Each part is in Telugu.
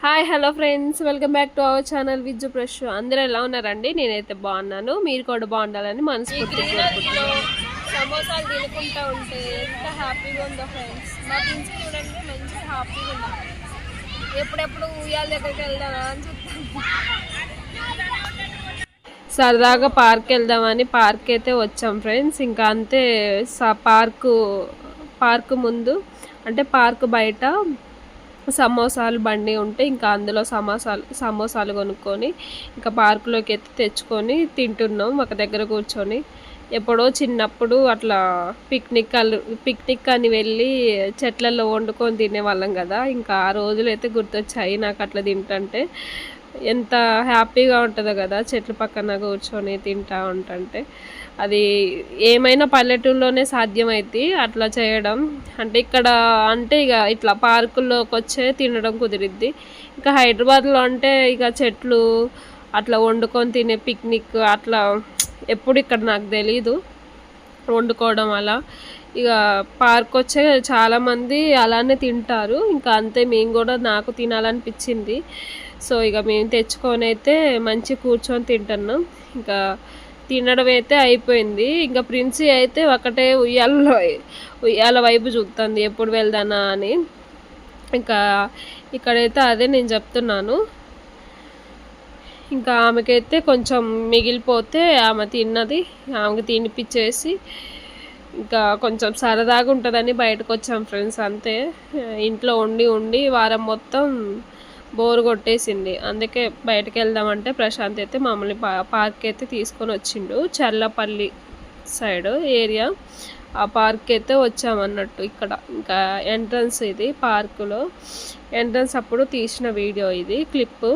Hi hello friends, welcome back to our channel Vijju fresh. అందరూ ఎలా ఉన్నారండి? నేనైతే బాగున్నాను. మీరు కూడా బాగుండాలని మనస్ఫూర్తిగా సమోసాలు తినుకుంటూ ఉంటే ఎంత హ్యాపీగా ఉందో ఫ్రెండ్స్. మా ఫ్రెండ్స్ చూడండి మంచిగా హ్యాపీగా ఉన్నారు. ఎప్పుడెప్పుడు ఉయ్యాల దగ్గరికి వెళ్దామా అని చెప్తాను. సరదాగా పార్క్ వెళ్దామని పార్క్ అయితే వచ్చాం ఫ్రెండ్స్. ఇంకా అంతే పార్కు ముందు అంటే పార్క్ బయట సమోసాలు బండి ఉంటే ఇంకా అందులో సమోసాలు కొనుక్కొని ఇంకా పార్కులోకి ఎత్తి తెచ్చుకొని తింటున్నాం ఒక దగ్గర కూర్చొని. ఎప్పుడో చిన్నప్పుడు అట్లా పిక్నిక్ అని వెళ్ళి చెట్లలో వండుకొని తినేవాళ్ళం కదా. ఇంకా ఆ రోజులు అయితే గుర్తొచ్చాయి నాకు అట్లా తింటుంటే. ఎంత హ్యాపీగా ఉంటుందో కదా చెట్ల పక్కన కూర్చొని తింటా ఉంటుంటే. అది ఏమైనా పల్లెటూరులోనే సాధ్యమైంది అట్లా చేయడం. అంటే ఇక్కడ అంటే ఇక ఇట్లా పార్కుల్లోకి వచ్చే తినడం కుదిరిద్ది. ఇంకా హైదరాబాద్లో అంటే ఇక చెట్లు అట్లా వండుకొని తినే పిక్నిక్ అట్లా ఎప్పుడు ఇక్కడ నాకు తెలీదు వండుకోవడం అలా. ఇక పార్క్ వచ్చే చాలామంది అలానే తింటారు. ఇంకా అంతే మేము కూడా నాకు తినాలనిపించింది. సో ఇక మేము తెచ్చుకొని అయితే మంచి కూర్చొని తింటున్నాం. ఇంకా తినడం అయితే అయిపోయింది. ఇంకా ప్రిన్సీ అయితే ఒకటే ఉయ్యాల వైపు చూస్తుంది ఎప్పుడు వెళ్దానా అని. ఇంకా ఇక్కడైతే అదే నేను చెప్తున్నాను. ఇంకా ఆమెకైతే కొంచెం మిగిలిపోతే ఆమె తిన్నది ఆమెకు తినిపించేసి ఇంకా కొంచెం సరదాగా ఉంటుందని బయటకు వచ్చాం ఫ్రెండ్స్. అంతే ఇంట్లో ఉండి వారం మొత్తం బోర్ కొట్టేసింది. అందుకే బయటకు వెళ్దామంటే ప్రశాంత్ అయితే మమ్మల్ని పార్క్ అయితే తీసుకొని వచ్చిండు. చల్లపల్లి సైడ్ ఏరియా ఆ పార్క్ అయితే వచ్చామన్నట్టు. ఇక్కడ ఇంకా ఎంట్రన్స్ ఇది పార్కులో ఎంట్రన్స్ అప్పుడు తీసిన వీడియో ఇది క్లిప్పు.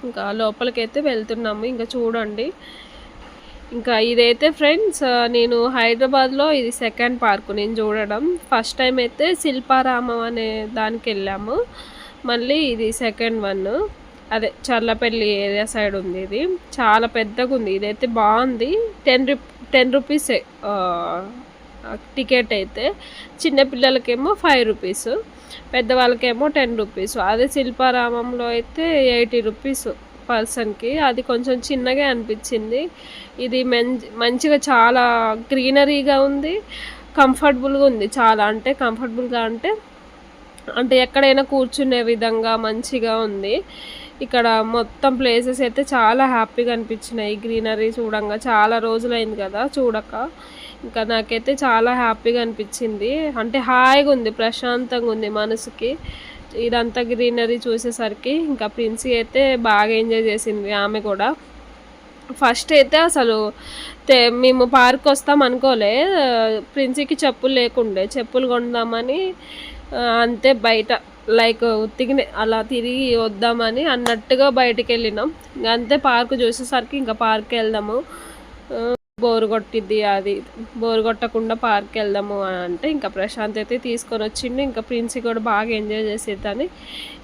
ఇంకా లోపలికైతే వెళ్తున్నాము. ఇంకా చూడండి. ఇంకా ఇదైతే ఫ్రెండ్స్ నేను హైదరాబాద్లో ఇది సెకండ్ పార్కు నేను చూడడం. ఫస్ట్ టైం అయితే శిల్పారామం అనే దానికి వెళ్ళాము. మళ్ళీ ఇది సెకండ్ వన్. అదే చర్లపల్లి ఏరియా సైడ్ ఉంది. ఇది చాలా పెద్దగా ఉంది. ఇదైతే బాగుంది. 10 రూపీసే టికెట్ అయితే. చిన్నపిల్లలకేమో 5 రూపీస్, పెద్దవాళ్ళకేమో 10 రూపీస్. అదే శిల్పారామంలో అయితే 80 రూపీస్ పర్సన్కి. అది కొంచెం చిన్నగా అనిపించింది. ఇది మంచిగా చాలా గ్రీనరీగా ఉంది, కంఫర్టబుల్గా ఉంది. చాలా అంటే కంఫర్టబుల్గా అంటే ఎక్కడైనా కూర్చునే విధంగా మంచిగా ఉంది. ఇక్కడ మొత్తం ప్లేసెస్ అయితే చాలా హ్యాపీగా అనిపించినాయి. గ్రీనరీ చూడంగా చాలా రోజులైంది కదా చూడక. ఇంకా నాకైతే చాలా హ్యాపీగా అనిపించింది. అంటే హాయిగా ఉంది, ప్రశాంతంగా ఉంది మనసుకి ఇదంతా గ్రీనరీ చూసేసరికి. ఇంకా ప్రిన్సీ అయితే బాగా ఎంజాయ్ చేసింది ఆమె కూడా. ఫస్ట్ అయితే అసలు మేము పార్క్ వస్తాం అనుకోలే. ప్రిన్సీకి చెప్పులు లేకుండే, చెప్పులు కొందామని అంతే బయట లైక్ ఉత్తిగినే అలా తిరిగి వద్దామని అన్నట్టుగా బయటికి వెళ్ళినాం. అంతే పార్కు చూసేసరికి ఇంకా పార్క్ వెళ్దాము, బోరు కొట్టిద్ది, అది బోరు కొట్టకుండా పార్క్ వెళ్దాము అని అంటే ఇంకా ప్రశాంత్ అయితే తీసుకొని వచ్చిండు. ఇంకా ప్రిన్సీ కూడా బాగా ఎంజాయ్ చేసేదని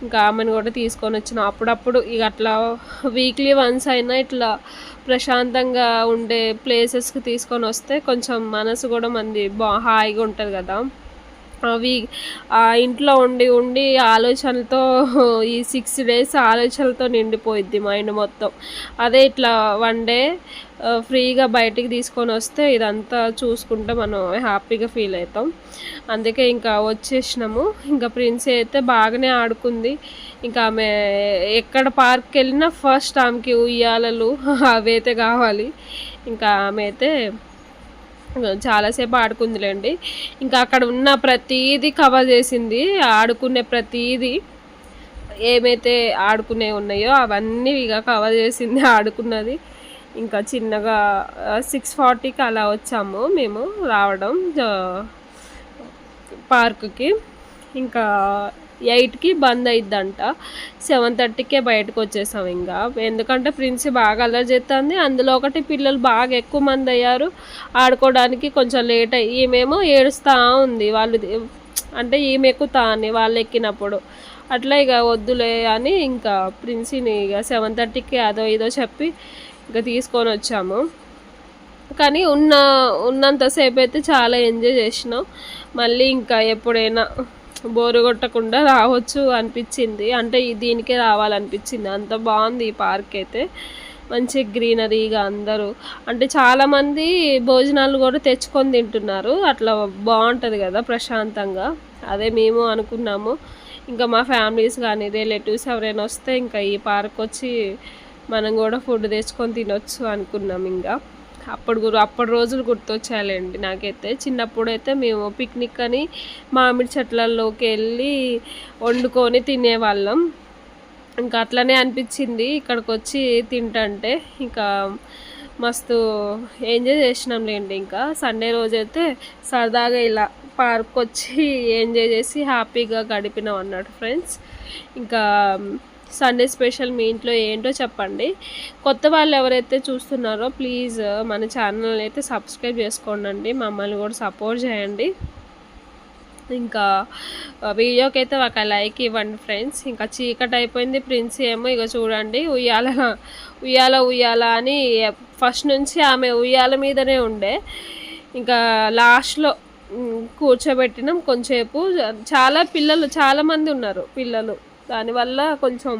ఇంకా ఆమెను కూడా తీసుకొని వచ్చిన. అప్పుడప్పుడు ఇక అట్లా వీక్లీ వన్స్ అయినా ఇట్లా ప్రశాంతంగా ఉండే ప్లేసెస్కి తీసుకొని వస్తే కొంచెం మనసు కూడా మంది హాయిగా ఉంటుంది కదా. అవి ఇంట్లో ఉండి ఆలోచనలతో ఈ 6 days ఆలోచనలతో నిండిపోయిద్ది మైండ్ మొత్తం. అదే ఇట్లా 1 day ఫ్రీగా బయటికి తీసుకొని వస్తే ఇదంతా చూసుకుంటే మనం హ్యాపీగా ఫీల్ అవుతాం. అందుకే ఇంకా వచ్చేసినాము. ఇంకా ప్రిన్సీ అయితే బాగానే ఆడుకుంది. ఇంకా ఆమె ఎక్కడ పార్క్కి వెళ్ళినా ఫస్ట్ ఆమెకి ఉయ్యాలలు అవి అయితే కావాలి. ఇంకా ఆమె అయితే చాలాసేపు ఆడుకుందిలేండి. ఇంకా అక్కడ ఉన్న ప్రతీది కవర్ చేసింది. ఆడుకునే ప్రతీది ఏమైతే ఆడుకునే ఉన్నాయో అవన్నీ ఇక కవర్ చేసింది ఆడుకున్నది. ఇంకా చిన్నగా 6:40కి అలా వచ్చాము మేము రావడం పార్కుకి. ఇంకా 8కి బంద్ అయిద్దంట. 7:30కే బయటకు వచ్చేసాం. ఇంకా ఎందుకంటే ప్రిన్సీ బాగా అల్లరి చేస్తుంది. అందులో ఒకటి పిల్లలు బాగా ఎక్కువ మంది అయ్యారు ఆడుకోవడానికి. కొంచెం లేట్ అయ్యి ఈమెమో ఏడుస్తూ ఉంది. వాళ్ళు అంటే ఈమె ఎక్కుతా అని వాళ్ళు ఎక్కినప్పుడు అట్లా ఇక వద్దులే అని ఇంకా ప్రిన్సీని ఇక 7:30కి అదో ఇదో చెప్పి ఇంకా తీసుకొని వచ్చాము. కానీ ఉన్నంతసేపు అయితే చాలా ఎంజాయ్ చేసినాం. మళ్ళీ ఇంకా ఎప్పుడైనా బోరు కొట్టకుండా రావచ్చు అనిపించింది. అంటే దీనికే రావాలనిపించింది, అంత బాగుంది ఈ పార్క్ అయితే. మంచి గ్రీనరీగా అందరూ అంటే చాలామంది భోజనాలు కూడా తెచ్చుకొని తింటున్నారు. అట్లా బాగుంటుంది కదా ప్రశాంతంగా. అదే మేము అనుకున్నాము. ఇంకా మా ఫ్యామిలీస్ కానీ రిలేటివ్స్ ఎవరైనా వస్తే ఇంకా ఈ పార్క్ వచ్చి మనం కూడా ఫుడ్ తెచ్చుకొని తినొచ్చు అనుకున్నాం. ఇంకా అప్పటి రోజులు గుర్తొచ్చాయండి నాకైతే. చిన్నప్పుడైతే మేము పిక్నిక్ అని మామిడి చెట్లలోకి వెళ్ళి వండుకొని తినేవాళ్ళం. ఇంకా అట్లనే అనిపించింది ఇక్కడికి వచ్చి తింటంటే. ఇంకా మస్తు ఎంజాయ్ చేసినాంలేండి. ఇంకా సండే రోజైతే సరదాగా ఇలా పార్క్ వచ్చి ఎంజాయ్ చేసి హ్యాపీగా గడిపినాం అన్నట్టు ఫ్రెండ్స్. ఇంకా సండే స్పెషల్ మీ ఇంట్లో ఏంటో చెప్పండి. కొత్త వాళ్ళు ఎవరైతే చూస్తున్నారో ప్లీజ్ మన ఛానల్ అయితే సబ్స్క్రైబ్ చేసుకోండి, మమ్మల్ని కూడా సపోర్ట్ చేయండి. ఇంకా వీడియోకి అయితే ఒక లైక్ ఇవ్వండి ఫ్రెండ్స్. ఇంకా చీకటి అయిపోయింది. ప్రిన్స్ ఏమో ఇక చూడండి ఉయ్యాల ఉయ్యాల ఉయ్యాల అని ఫస్ట్ నుంచి ఆమె ఉయ్యాల మీదనే ఉండే. ఇంకా లాస్ట్లో కూర్చోబెట్టినాం కొంచెంసేపు. చాలామంది ఉన్నారు పిల్లలు, దానివల్ల కొంచెం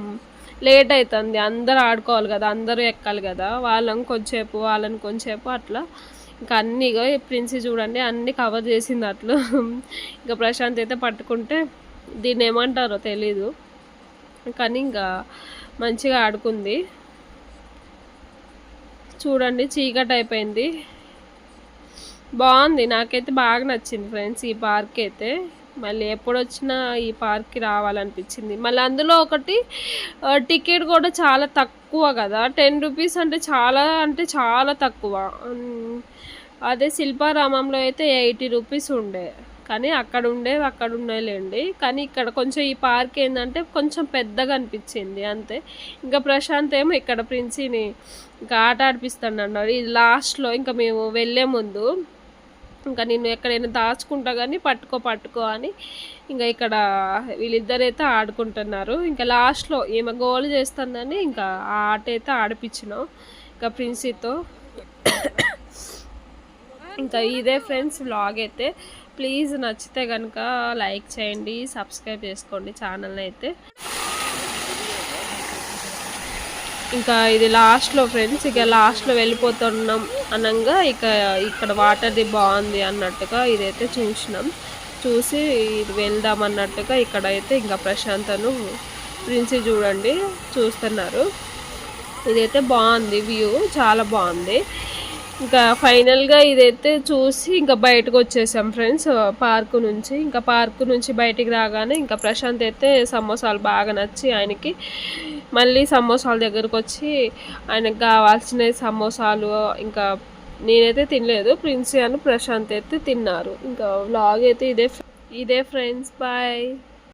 లేట్ అవుతుంది. అందరూ ఆడుకోవాలి కదా, అందరూ ఎక్కాలి కదా, వాళ్ళని కొంచెంసేపు అట్లా. ఇంకా అన్నీ ప్రిన్సీ చూడండి అన్నీ కవర్ చేసింది అట్లా. ఇంకా ప్రశాంత్ అయితే పట్టుకుంటే దీన్ని ఏమంటారో తెలీదు, కానీ ఇంకా మంచిగా ఆడుకుంది. చూడండి చీకటి అయిపోయింది. బాగుంది, నాకైతే బాగా నచ్చింది ఫ్రెండ్స్ ఈ పార్క్ అయితే. మళ్ళీ ఎప్పుడు వచ్చినా ఈ పార్క్కి రావాలనిపించింది. మళ్ళీ అందులో ఒకటి టికెట్ కూడా చాలా తక్కువ కదా, 10 రూపీస్ అంటే చాలా తక్కువ. అదే శిల్పారామంలో అయితే 80 రూపీస్ ఉండే, కానీ అక్కడ ఉండేలేండి. కానీ ఇక్కడ కొంచెం ఈ పార్క్ ఏంటంటే కొంచెం పెద్దగా అనిపించింది అంతే. ఇంకా ప్రశాంత్ ఏమో ఇక్కడ ప్రిన్సీని ఇంకా ఆట ఆడిపిస్తాడు అన్నాడు. ఇది లాస్ట్లో ఇంకా మేము వెళ్ళే ముందు ఇంకా నేను ఎక్కడైనా దాచుకుంటా కానీ పట్టుకో అని ఇంకా ఇక్కడ వీళ్ళిద్దరైతే ఆడుకుంటున్నారు. ఇంకా లాస్ట్లో ఈమె గోల్ చేస్తుందని ఇంకా ఆ ఆట అయితే ఆడిపించినాం ఇంకా ప్రిన్సీతో. ఇంకా ఇదే ఫ్రెండ్స్ వ్లాగ్ అయితే. ప్లీజ్ నచ్చితే కనుక లైక్ చేయండి, సబ్స్క్రైబ్ చేసుకోండి ఛానల్ని అయితే. ఇంకా ఇది లాస్ట్లో ఫ్రెండ్స్, ఇక లాస్ట్లో వెళ్ళిపోతున్నాం అనగా ఇక్కడ వాటర్ది బాగుంది అన్నట్టుగా ఇదైతే చూసి ఇది వెళ్దాం అన్నట్టుగా ఇక్కడైతే ఇంకా ప్రశాంతను ప్రిన్సీ చూడండి చూస్తున్నారు. ఇదైతే బాగుంది, వ్యూ చాలా బాగుంది. ఇంకా ఫైనల్గా ఇదైతే చూసి ఇంకా బయటకు వచ్చేసాం ఫ్రెండ్స్ పార్కు నుంచి. ఇంకా పార్కు నుంచి బయటికి రాగానే ఇంకా ప్రశాంత్ అయితే సమోసాలు బాగా నచ్చి ఆయనకి మళ్ళీ సమోసాల దగ్గరకు వచ్చి ఆయనకు కావాల్సిన సమోసాలు ఇంకా నేనైతే తినలేదు, ప్రిన్సీ అని ప్రశాంత్ అయితే తిన్నారు. ఇంకా వ్లాగ్ అయితే ఇదే ఫ్రెండ్స్, బాయ్.